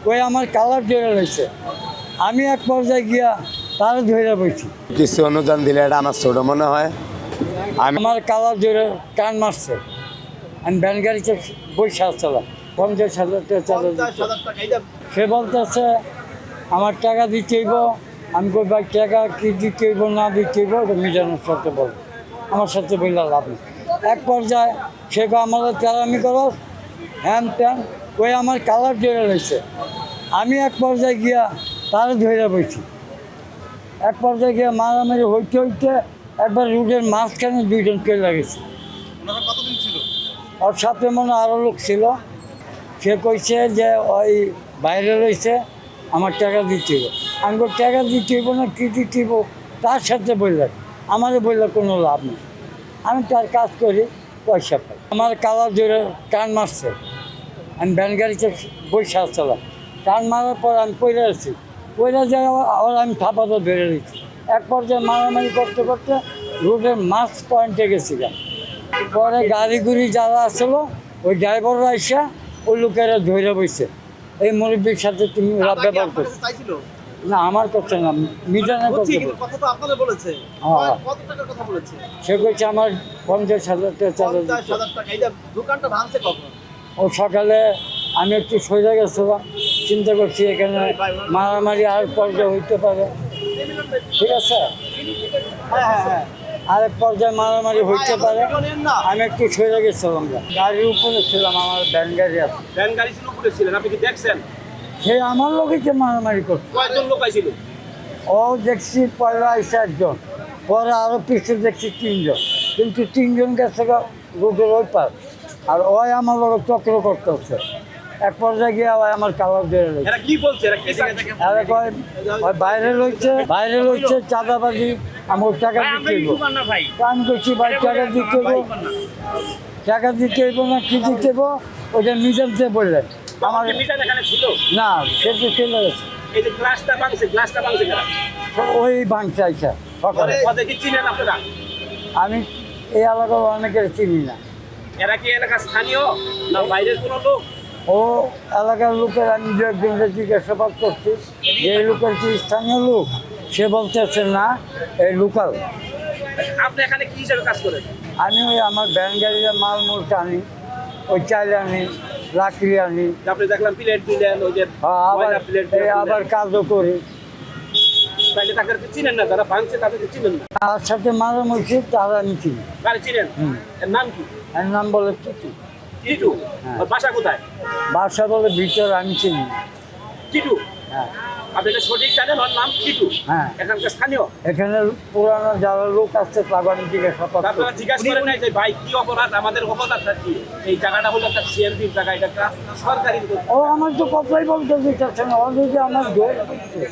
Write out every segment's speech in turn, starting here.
ওই আমার কালার ধরে রয়েছে। আমি এক পর্যায়ে গিয়া তারা ধরে বইছি। কিছু অনুদান দিলে এটা আমার ছোট মনে হয়। আমার কালার ধরে টান মারছে। আমি ভ্যান গাড়িতে বসে আসছিলাম, 50,000 টাকা চাঁদা দিতে। সে বলতেছে আমার টাকা দিতে হইব। আমি কই ভাই টাকা কি দিতে হইব না দিতে হইব ওটা মিজানের সাথে বল, আমার সাথে বললে লাভ নেই। এক পর্যায়ে সে আমাদের তেরামি করো হ্যান ত্যান, ওই আমার কালার ধরে রয়েছে। আমি এক পর্যায়ে গিয়া তারা ধরে বইছি। এক পর্যায়ে গিয়ে মারামারি হইতে হইতে একবার রুটের মাঝখানে দুইজন পেয়ে লাগেছে। ওর সাথে মনে আরও লোক ছিল। সে কইছে যে ওই বাইরে রয়েছে, আমার টাকা দিতে হইব। আমি টাকা দিতে হইব না কী দিতে হইব তার সাথে বললেন, আমাদের বললে কোনো লাভ নেই। আমি তার কাজ করি, পয়সা পাই। আমার কালার ধরে টান মারছে। আমি ভ্যান গাড়িতে বসে আসছিলাম। টান মারার পর আমি পড়ে আসছি। পড়ে যাই আবার আমি থাপাতে ধরে দিচ্ছি। এক পর্যায়ে মারামারি করতে করতে রোডের মাছ পয়েন্টে গেছিলাম। পরে গাড়ি গুড়ি যারা আসলো ওই ড্রাইভাররা এসে ওই লোকেরা ধরে বইছে, এই মুরব্বীর সাথে তুমি ওরা ব্যবহার করছো না। আমার কথা না, মিজানের কথা। হ্যাঁ, সে কইছে আমার 50,000 টাকা চাঁদা দিতে। ও সকালে আমি একটু সরে গেছিলাম, চিন্তা করছি এখানে মারামারি আর পর্যায়ে হইতে পারে, ঠিক আছে। আরেক পর্যায়ে মারামারি হইতে পারে, আমি একটু সরে গেছিলাম। গাড়ির উপরে ছিলাম, আমার ভ্যান গাড়ি আছে। ভ্যান গাড়ি ছিল উপরে ছিলেন, আপনি কি দেখছেন? সে আমার লোককে মারামারি করছে। কয়জন লোক আইছিল? ও দেখছি পয়লা আইসে একজন, পরে আরও পিছিয়ে দেখছি 3জন, কিন্তু 3জন গেছে রোডের ওই পার, আর ওই আমার লোক চক্র করতে হচ্ছে। এক পর্যায়ে গিয়ে আবার আমার কালার ধরে রয়েছে। এরা কি বলছে? এরা কি চাইছে? ওই বাইরে লইছে চাঁদাবাজি, আমার টাকা দিতে হইব। আমি করছি ভাই টাকা দিতে হইব, টাকা দিতে হইব না কি দিতে হইব ওটা মিজানতে বললেন। আমার মিজান এখানে ছিল না, সে তো চলে গেছে। এই যে গ্লাসটা ভাঙছে কারা? ওই ভাঙছে আইসা সকালে। ওদের কি চিনেন আপনারা? আমি এই এলাকার অনেকের চিনি না। এরা কি এলাকার স্থানীয় না বাইরের কোনো লোক? ও এলাকার লোকের আমি দু একজনকে জিজ্ঞাসাবাদ করছি যে এই লোকের কি স্থানীয় লোক, সে বলতেছে না এই লোকাল। আপনি এখানে কি হিসাবে কাজ করেন? আমি ওই আমার ভ্যান গাড়িতে মাল মূল আনি, ওই চাল আনি, লাকড়ি আনি, আপনি দেখলাম প্লেট দিলেন, ওই যে আবার আবার কাজও করি। তাইলে তাদেরকে চিনেন না, যারা ভাঙছে তাদেরকে চিনেন না? তার সাথে মারামারি তারা আমি চিনি। কারে চিনেন? এর নাম কি? এর নাম বলে টিটু। টিটু? হ্যাঁ। ওর বাসা কোথায়? বাসা বলে ভিতর, আমি চিনি না। টিটু? হ্যাঁ আপনি এটা সঠিক জানেন, ওর নাম টিটু? হ্যাঁ। এখানকার স্থানীয়? এখানে পুরানো যারা লোক আসছে তাকে আমি জিজ্ঞাসাবাদ আপনারা করি। জিজ্ঞাসা করেন নাই যে ভাই কি অপরাধ, আমাদের অপরাধটা কি? এই জায়গাটা হলো একটা সিএনপির জায়গা, এটা একটা সরকারি। ও আমার তো কথাই বলতে দিতেছে না, অলরেডি আমার ধরে দিচ্ছে।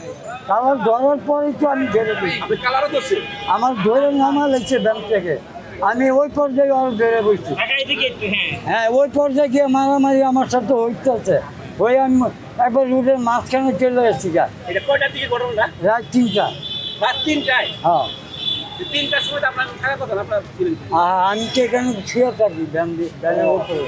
কালার ধরার পরেই তো আমি ধরে দিচ্ছি। আপনি কালারও করছেন? আমার ধরে নামা লেগছে ব্যাংক থেকে, আমি ওই পর্যায়ে আর ধরে বসছি। হ্যাঁ, ওই পর্যায়ে গিয়ে মারামারি আমার সাথে হইতেছে। ওই আমি একবার রোডের মাঝখানে চলে এসেছি গা। এটা কয়টার দিকে ঘটনা? রাত 3টা। রাত 3টায়? হ্যাঁ। 3টার সময় তো আপনার থাকার কথা না, আপনার ছিলেন? আমি তো এখানে শুয়ে থাকি ভ্যানের উপরে।